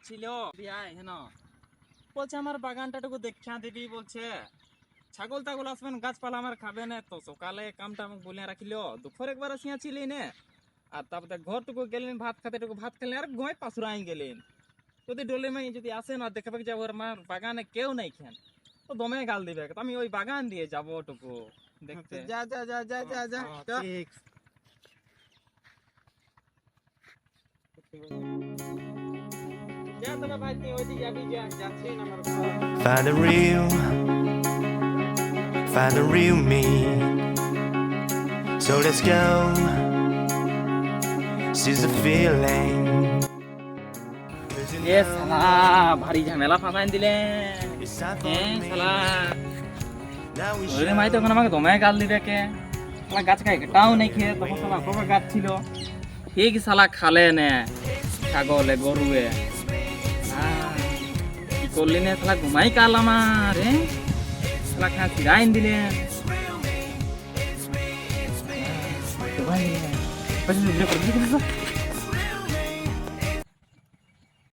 ছিল বলছে আমার বাগানটাটুকু দেখা দিবি বলছে। ছাগল টাগল আসবেন গাছপালা আমার খাবে না, তো সকালে কামটা আমাকে বলে রাখিল, দুপুর একবার আসিয়াছিলি নে, আর তারপরে ঘরটুকু গেলেন ভাত খাতে, ভাত খেলেন আর ঘুমাই পাশুরাই গেলেন। যদি ডলে মাই যদি আসে না দেখাবে যে ওর মার বাগানে কেউ নাই খেন, তো দমে গাল দিবে। তো আমি ওই বাগান দিয়ে যাবো ওটুকু দেখতে। যা যা যা যা যা যা যা। ঠিক। যা তোরা ভাই তুই ওইদিকে যাবি, যা যাচ্ছি না আমার ঘর। Find the real me. So let's go. Seize the feeling. এ শালা ভারী ঝামেলা ফাঁসাই দিলেন। It's time for হ্যাঁ me. শালা Now we ওরে মাই তখন আমাকে দমে গাল দিবে কে। শালা গাছ খাই টাও নেই খেয়ে, তখন শালা কবে গাছ ছিল ঠিক শালা খালে নে ছাগলে গরুয়ে। কি করলি না শালা ঘুমাই কাল আমার শালা খা ফিরাইন দিলেন। তো ভাই